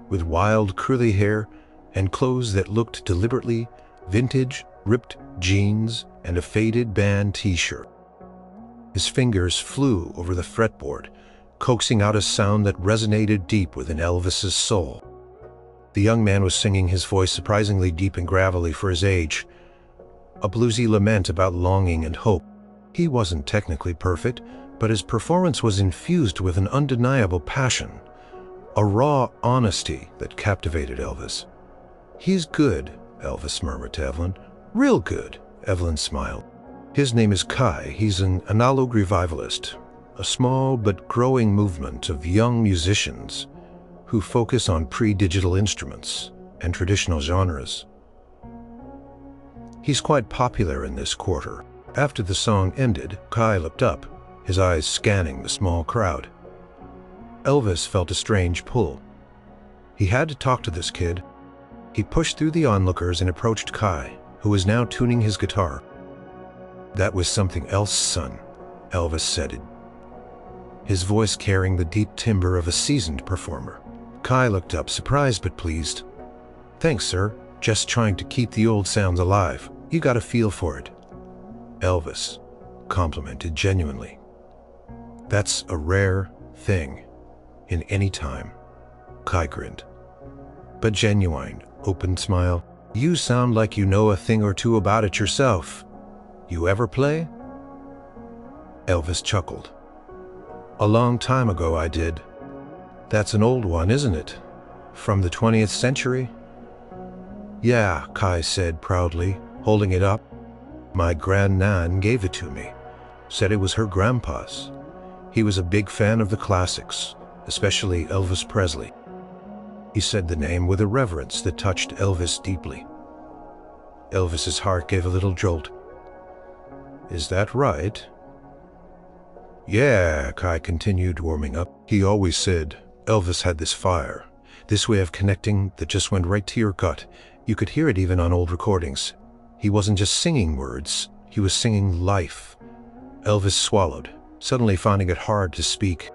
with wild curly hair and clothes that looked deliberately vintage, ripped jeans and a faded band t-shirt. His fingers flew over the fretboard, coaxing out a sound that resonated deep within Elvis's soul. The young man was singing, his voice surprisingly deep and gravelly for his age, a bluesy lament about longing and hope. He wasn't technically perfect, but his performance was infused with an undeniable passion, a raw honesty that captivated Elvis. He's good, Elvis murmured to Evelyn. Real good, Evelyn smiled. His name is Kai. He's an analog revivalist, a small but growing movement of young musicians who focus on pre-digital instruments and traditional genres. He's quite popular in this quarter. After the song ended, Kai looked up, his eyes scanning the small crowd. Elvis felt a strange pull. He had to talk to this kid. He pushed through the onlookers and approached Kai, who was now tuning his guitar. That was something else, son, Elvis said, his voice carrying the deep timbre of a seasoned performer. Kai looked up, surprised but pleased. Thanks, sir. Just trying to keep the old sounds alive. You got a feel for it. Elvis complimented genuinely. That's a rare thing in any time. Kai grinned. But genuine, open smile. You sound like you know a thing or two about it yourself. You ever play? Elvis chuckled. A long time ago I did. That's an old one, isn't it? From the 20th century? Yeah, Kai said proudly, holding it up. My grandnan gave it to me. Said it was her grandpa's. He was a big fan of the classics, especially Elvis Presley. He said the name with a reverence that touched Elvis deeply. Elvis's heart gave a little jolt. Is that right? Yeah, Kai continued, warming up. He always said Elvis had this fire, this way of connecting that just went right to your gut. You could hear it even on old recordings. He wasn't just singing words, he was singing life. Elvis swallowed, suddenly finding it hard to speak.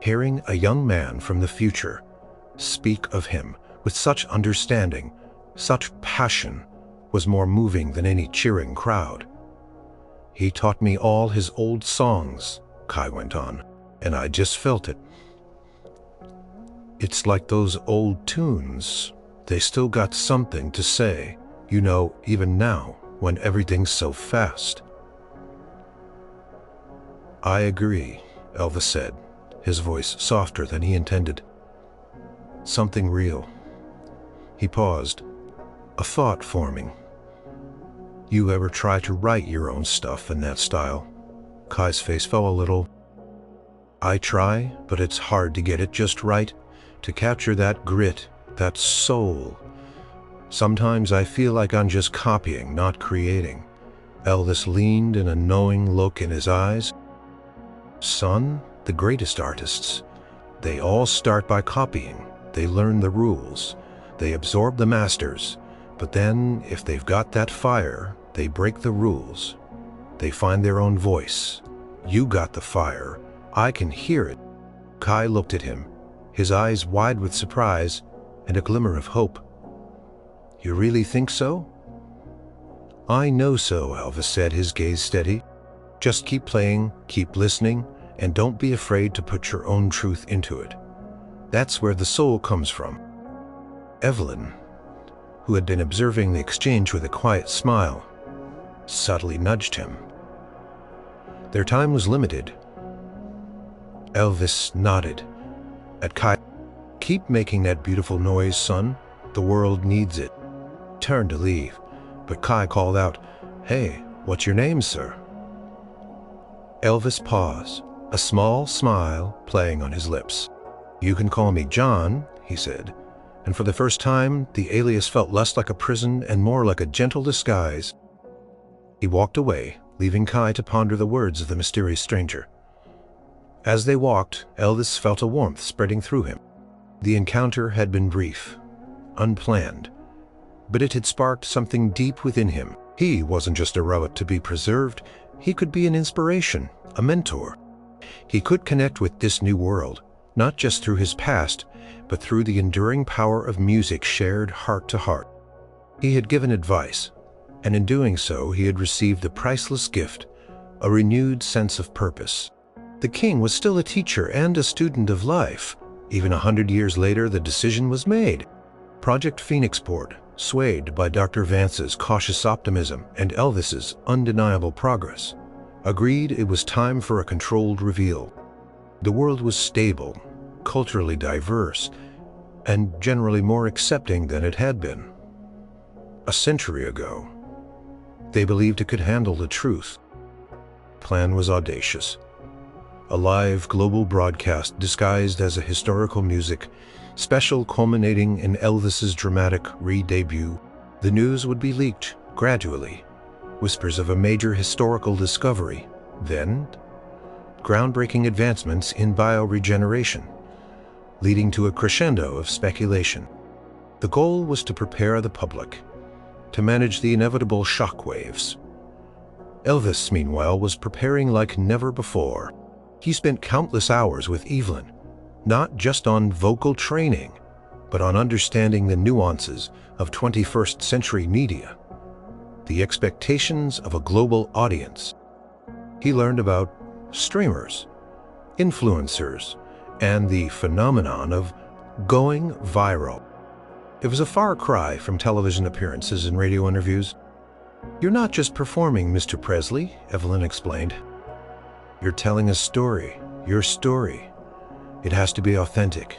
Hearing a young man from the future speak of him with such understanding, such passion, was more moving than any cheering crowd. He taught me all his old songs, Kai went on, and I just felt it. It's like those old tunes. They still got something to say, you know, even now, when everything's so fast. I agree, Elvis said, his voice softer than he intended. Something real. He paused, a thought forming. You ever try to write your own stuff in that style? Kai's face fell a little. I try, but it's hard to get it just right, to capture that grit, that soul. Sometimes I feel like I'm just copying, not creating. Elvis leaned in a knowing look in his eyes. Son, the greatest artists, they all start by copying. They learn the rules. They absorb the masters. But then, if they've got that fire, they break the rules. They find their own voice. You got the fire. I can hear it. Kai looked at him, his eyes wide with surprise and a glimmer of hope. You really think so? I know so, Elvis said, his gaze steady. Just keep playing, keep listening, and don't be afraid to put your own truth into it. That's where the soul comes from. Evelyn, who had been observing the exchange with a quiet smile, subtly nudged him. Their time was limited. Elvis nodded at Kai. "Keep making that beautiful noise, son. The world needs it." Turned to leave, but Kai called out, "Hey, what's your name, sir?" Elvis paused, a small smile playing on his lips. "You can call me John," he said, and for the first time the alias felt less like a prison and more like a gentle disguise. He walked away, leaving Kai to ponder the words of the mysterious stranger. As they walked, Elvis felt a warmth spreading through him. The encounter had been brief, unplanned, but it had sparked something deep within him. He wasn't just a relic to be preserved, he could be an inspiration, a mentor. He could connect with this new world, not just through his past, but through the enduring power of music shared heart to heart. He had given advice, and in doing so he had received a priceless gift, a renewed sense of purpose. The king was still a teacher and a student of life. Even 100 years later, the decision was made. Project Phoenixport, swayed by Dr. Vance's cautious optimism and Elvis's undeniable progress, agreed it was time for a controlled reveal. The world was stable, culturally diverse, and generally more accepting than it had been. A century ago, they believed it could handle the truth. The plan was audacious. A live global broadcast disguised as a historical music special culminating in Elvis's dramatic re-debut. The news would be leaked gradually. Whispers of a major historical discovery, then groundbreaking advancements in bioregeneration, leading to a crescendo of speculation. The goal was to prepare the public, to manage the inevitable shockwaves. Elvis, meanwhile, was preparing like never before. He spent countless hours with Evelyn, not just on vocal training, but on understanding the nuances of 21st century media, the expectations of a global audience. He learned about streamers, influencers, and the phenomenon of going viral. It was a far cry from television appearances and radio interviews. "You're not just performing, Mr. Presley," Evelyn explained. "You're telling a story, your story. It has to be authentic."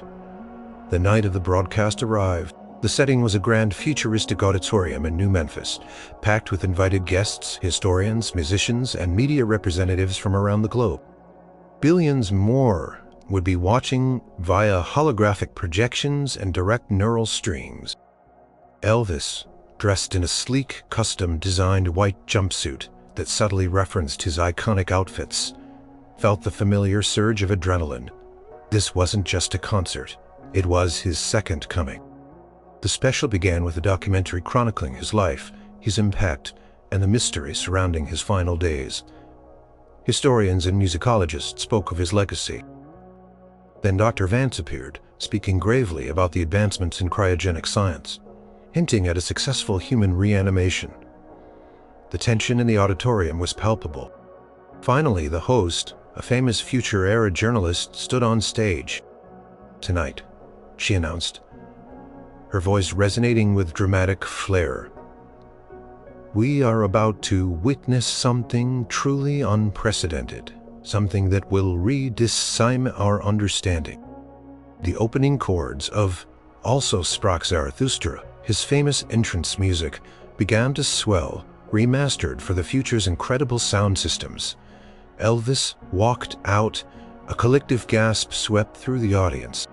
The night of the broadcast arrived. The setting was a grand futuristic auditorium in New Memphis, packed with invited guests, historians, musicians, and media representatives from around the globe. Billions more would be watching via holographic projections and direct neural streams. Elvis, dressed in a sleek, custom-designed white jumpsuit that subtly referenced his iconic outfits, felt the familiar surge of adrenaline. This wasn't just a concert, it was his second coming. The special began with a documentary chronicling his life, his impact, and the mystery surrounding his final days. Historians and musicologists spoke of his legacy. Then Dr. Vance appeared, speaking gravely about the advancements in cryogenic science, hinting at a successful human reanimation. The tension in the auditorium was palpable. Finally, the host, a famous future-era journalist, stood on stage. "Tonight," she announced, her voice resonating with dramatic flair, "we are about to witness something truly unprecedented, something that will redefine our understanding." The opening chords of "Also Sprach Zarathustra," his famous entrance music, began to swell, remastered for the future's incredible sound systems. Elvis walked out, a collective gasp swept through the audience.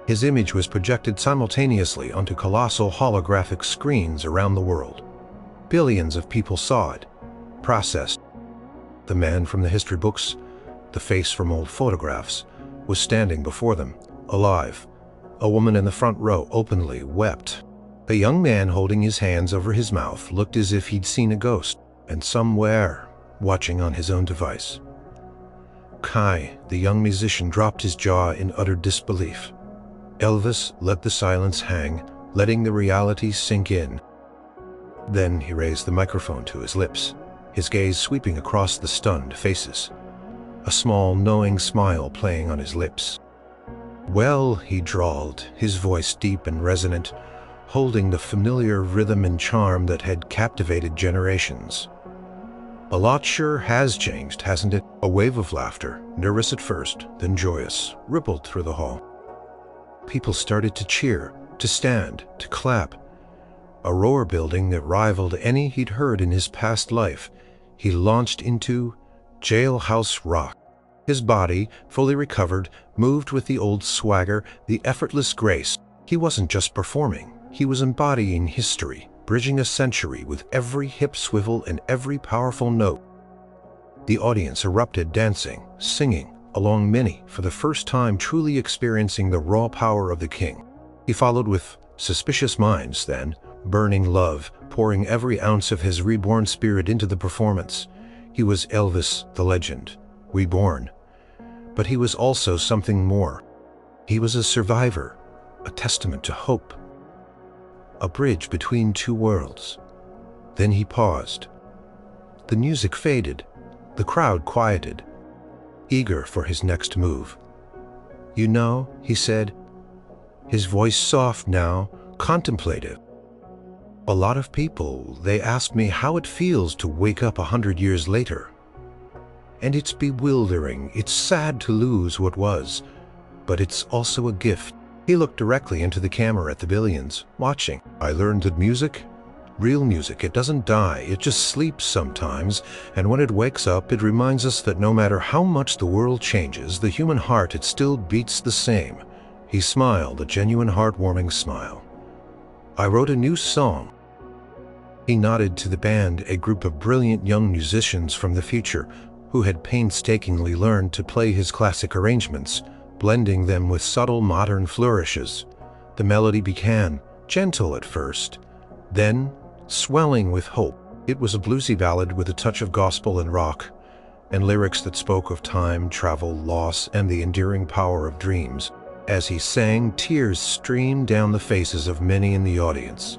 His image was projected simultaneously onto colossal holographic screens around the world. Billions of people saw it, processed. The man from the history books, the face from old photographs, was standing before them, alive. A woman in the front row openly wept. A young man holding his hands over his mouth looked as if he'd seen a ghost, and somewhere, watching on his own device. Kai, the young musician, dropped his jaw in utter disbelief. Elvis let the silence hang, letting the reality sink in. Then he raised the microphone to his lips, his gaze sweeping across the stunned faces, a small, knowing smile playing on his lips. "Well," he drawled, his voice deep and resonant, holding the familiar rhythm and charm that had captivated generations. "A lot sure has changed, hasn't it?" A wave of laughter, nervous at first, then joyous, rippled through the hall. People started to cheer, to stand, to clap. A roar building that rivaled any he'd heard in his past life, he launched into jailhouse rock. His body, fully recovered, moved with the old swagger, the effortless grace. He wasn't just performing, he was embodying history, bridging a century with every hip swivel and every powerful note. The audience erupted, dancing, singing, along, many for the first time truly experiencing the raw power of the king. He followed with suspicious minds, then, burning love, pouring every ounce of his reborn spirit into the performance. He was Elvis the legend, reborn. But he was also something more. He was a survivor, a testament to hope, a bridge between two worlds. Then he paused. The music faded, the crowd quieted, eager for his next move. "You know," he said, his voice soft now, contemplative. "A lot of people, they ask me how it feels to wake up 100 years later. And it's bewildering, it's sad to lose what was, but it's also a gift." He looked directly into the camera at the billions, watching. "I learned that music, real music, it doesn't die, it just sleeps sometimes, and when it wakes up, it reminds us that no matter how much the world changes, the human heart, it still beats the same." He smiled, a genuine heartwarming smile. "I wrote a new song." He nodded to the band, a group of brilliant young musicians from the future who had painstakingly learned to play his classic arrangements, blending them with subtle modern flourishes. The melody began, gentle at first, then swelling with hope. It was a bluesy ballad with a touch of gospel and rock, and lyrics that spoke of time, travel, loss, and the enduring power of dreams. As he sang, tears streamed down the faces of many in the audience.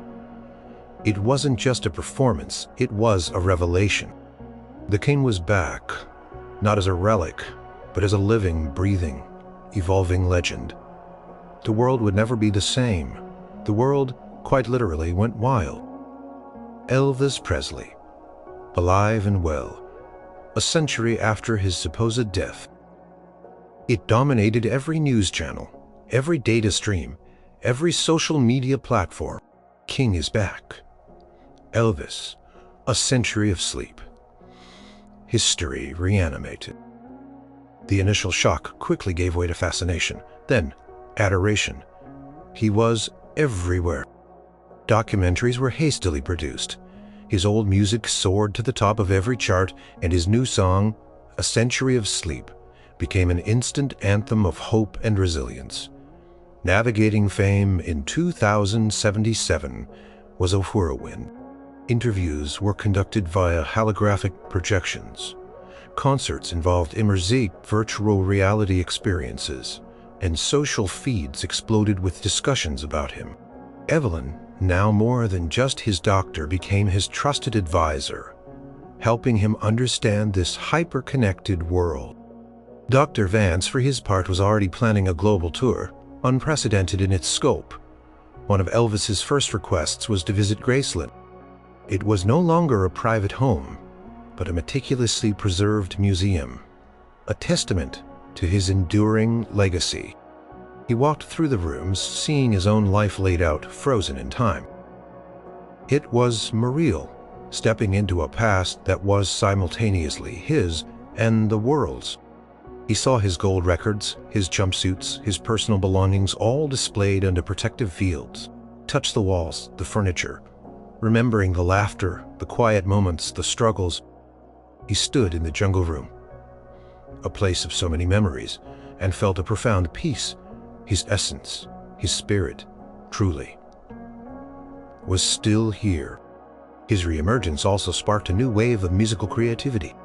It wasn't just a performance, it was a revelation. The king was back, not as a relic, but as a living, breathing, evolving legend. The world would never be the same. The world, quite literally, went wild. Elvis Presley, alive and well, a century after his supposed death. It dominated every news channel, every data stream, every social media platform. King is back. Elvis, a century of sleep. History reanimated. The initial shock quickly gave way to fascination, then adoration. He was everywhere. Documentaries were hastily produced. His old music soared to the top of every chart, and his new song, A Century of Sleep, became an instant anthem of hope and resilience. Navigating fame in 2077 was a whirlwind. Interviews were conducted via holographic projections. Concerts involved immersive virtual reality experiences, and social feeds exploded with discussions about him. Evelyn, now more than just his doctor, became his trusted advisor, helping him understand this hyper-connected world. Dr. Vance, for his part, was already planning a global tour, unprecedented in its scope. One of Elvis's first requests was to visit Graceland. It was no longer a private home, but a meticulously preserved museum, a testament to his enduring legacy. He walked through the rooms, seeing his own life laid out, frozen in time. It was surreal, stepping into a past that was simultaneously his and the world's. He saw his gold records, his jumpsuits, his personal belongings all displayed under protective fields. Touched the walls, the furniture, remembering the laughter, the quiet moments, the struggles. He stood in the jungle room, a place of so many memories, and felt a profound peace. His essence, his spirit, truly, was still here. His reemergence also sparked a new wave of musical creativity.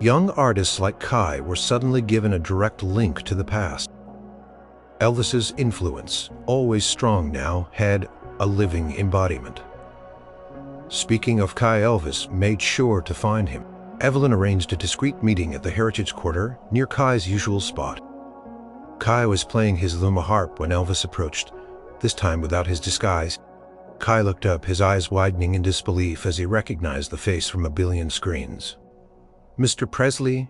Young artists like Kai were suddenly given a direct link to the past. Elvis's influence, always strong now, had a living embodiment. Speaking of Kai, Elvis made sure to find him. Evelyn arranged a discreet meeting at the Heritage Quarter near Kai's usual spot. Kai was playing his Luma harp when Elvis approached, this time without his disguise. Kai looked up, his eyes widening in disbelief as he recognized the face from a billion screens. "Mr. Presley,"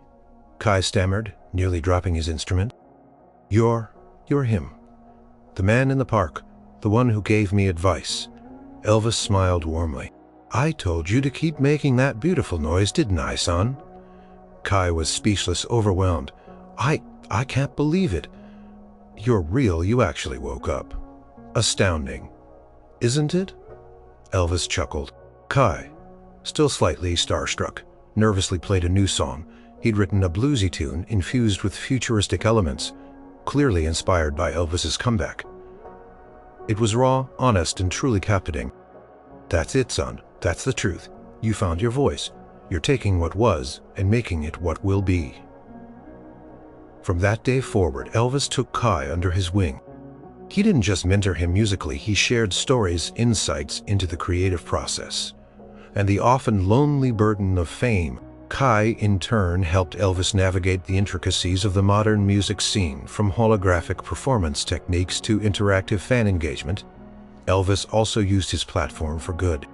Kai stammered, nearly dropping his instrument. You're him. The man in the park, the one who gave me advice." Elvis smiled warmly. "I told you to keep making that beautiful noise, didn't I, son?" Kai was speechless, overwhelmed. I can't believe it. You're real, you actually woke up. Astounding. Isn't it?" Elvis chuckled. Kai, still slightly starstruck, nervously played a new song. He'd written a bluesy tune infused with futuristic elements, clearly inspired by Elvis's comeback. It was raw, honest, and truly captivating. "That's it, son. That's the truth. You found your voice. You're taking what was and making it what will be." From that day forward, Elvis took Kai under his wing. He didn't just mentor him musically, he shared stories, insights into the creative process. And the often lonely burden of fame, Kai in turn helped Elvis navigate the intricacies of the modern music scene, from holographic performance techniques to interactive fan engagement. Elvis also used his platform for good.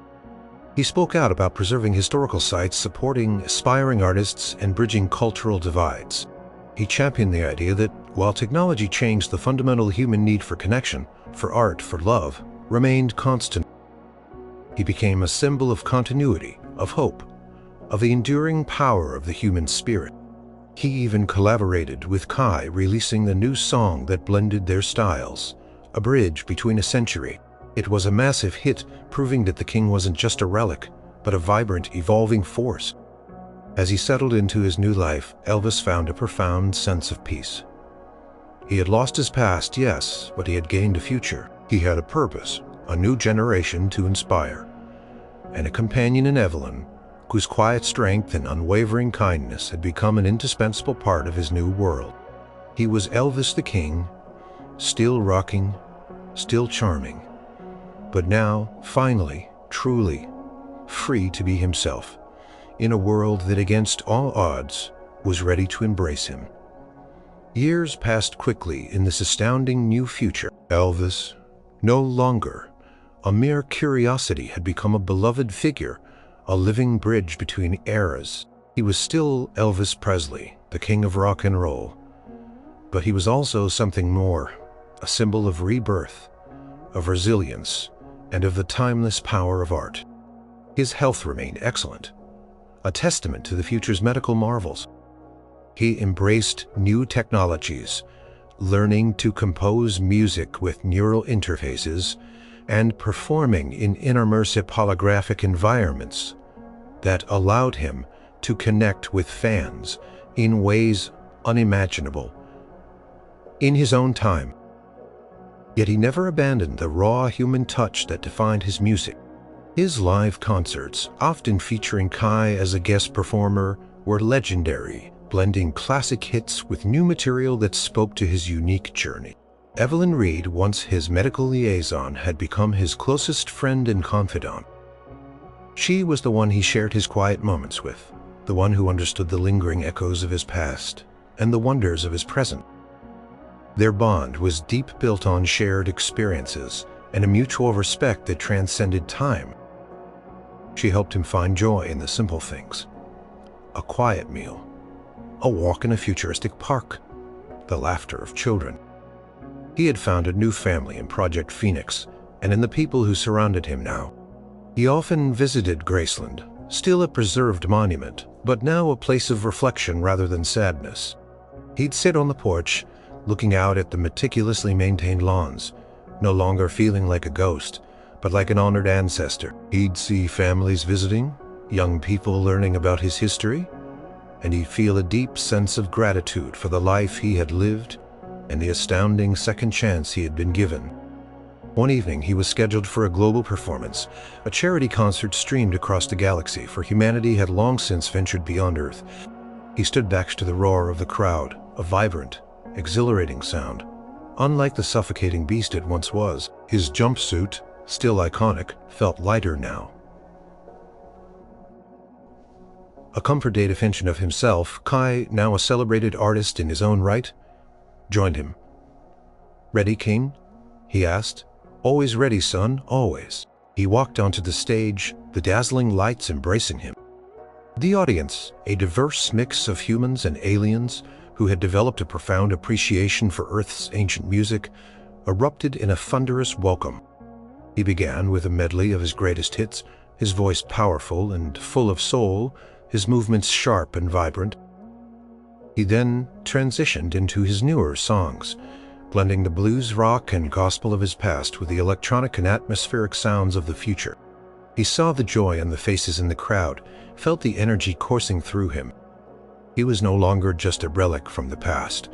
He spoke out about preserving historical sites, supporting aspiring artists, and bridging cultural divides. He championed the idea that while technology changed, the fundamental human need for connection, for art, for love, remained constant. He became a symbol of continuity, of hope, of the enduring power of the human spirit. He even collaborated with Kai, releasing the new song that blended their styles, a bridge between a century. It was a massive hit, proving that the king wasn't just a relic, but a vibrant, evolving force. As he settled into his new life, Elvis found a profound sense of peace. He had lost his past, yes, but he had gained a future. He had a purpose, a new generation to inspire, and a companion in Evelyn, whose quiet strength and unwavering kindness had become an indispensable part of his new world. He was Elvis the King, still rocking, still charming, but now, finally, truly, free to be himself, in a world that against all odds was ready to embrace him. Years passed quickly in this astounding new future. Elvis, no longer a mere curiosity, had become a beloved figure, a living bridge between eras. He was still Elvis Presley, the king of rock and roll, but he was also something more, a symbol of rebirth, of resilience, and of the timeless power of art. His health remained excellent, a testament to the future's medical marvels. He embraced new technologies, learning to compose music with neural interfaces and performing in immersive holographic environments that allowed him to connect with fans in ways unimaginable in his own time. Yet he never abandoned the raw human touch that defined his music. His live concerts, often featuring Kai as a guest performer, were legendary, blending classic hits with new material that spoke to his unique journey. Evelyn Reed, once his medical liaison, had become his closest friend and confidant. She was the one he shared his quiet moments with, the one who understood the lingering echoes of his past and the wonders of his present. Their bond was deep, built on shared experiences and a mutual respect that transcended time. She helped him find joy in the simple things: a quiet meal, a walk in a futuristic park, the laughter of children. He had found a new family in Project Phoenix and in the people who surrounded him now. He often visited Graceland, still a preserved monument, but now a place of reflection rather than sadness. He'd sit on the porch, looking out at the meticulously maintained lawns, no longer feeling like a ghost, but like an honored ancestor. He'd see families visiting, young people learning about his history, and he'd feel a deep sense of gratitude for the life he had lived and the astounding second chance he had been given. One evening, he was scheduled for a global performance. A charity concert streamed across the galaxy, for humanity had long since ventured beyond Earth. He stood back to the roar of the crowd, a vibrant, exhilarating sound, unlike the suffocating beast it once was. His jumpsuit, still iconic, felt lighter now. A comfort definition of himself, Kai, now a celebrated artist in his own right, joined him. "Ready, King?" he asked. "Always ready, son, always." He walked onto the stage, the dazzling lights embracing him. The audience, a diverse mix of humans and aliens who had developed a profound appreciation for Earth's ancient music, erupted in a thunderous welcome. He began with a medley of his greatest hits, his voice powerful and full of soul, his movements sharp and vibrant. He then transitioned into his newer songs, blending the blues, rock, and gospel of his past with the electronic and atmospheric sounds of the future. He saw the joy on the faces in the crowd, felt the energy coursing through him. He was no longer just a relic from the past.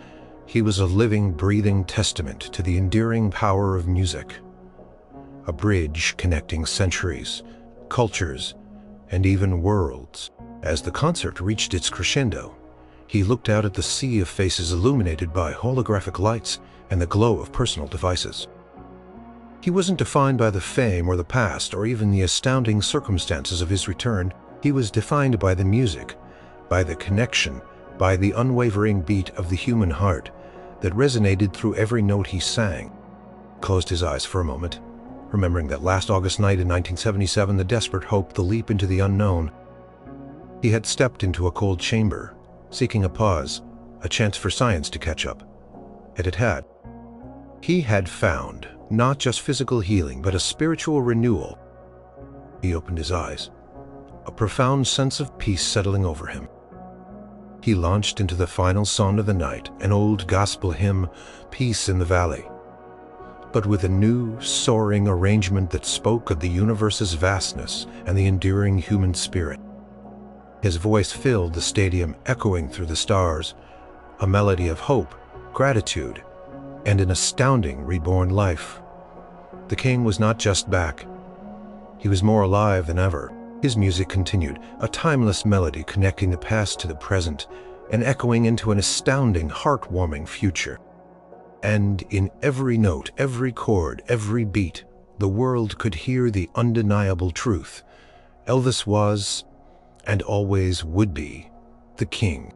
He was a living, breathing testament to the enduring power of music. A bridge connecting centuries, cultures, and even worlds. As the concert reached its crescendo, he looked out at the sea of faces illuminated by holographic lights and the glow of personal devices. He wasn't defined by the fame or the past or even the astounding circumstances of his return. He was defined by the music, by the connection, by the unwavering beat of the human heart that resonated through every note he sang. He closed his eyes for a moment, remembering that last August night in 1977, the desperate hope, the leap into the unknown. He had stepped into a cold chamber, seeking a pause, a chance for science to catch up. And it had. He had found not just physical healing, but a spiritual renewal. He opened his eyes, a profound sense of peace settling over him. He launched into the final song of the night, an old gospel hymn, Peace in the Valley, but with a new, soaring arrangement that spoke of the universe's vastness and the enduring human spirit. His voice filled the stadium, echoing through the stars, a melody of hope, gratitude, and an astounding reborn life. The king was not just back. He was more alive than ever. His music continued, a timeless melody connecting the past to the present and echoing into an astounding, heartwarming future. And in every note, every chord, every beat, the world could hear the undeniable truth. Elvis was, and always would be, the king.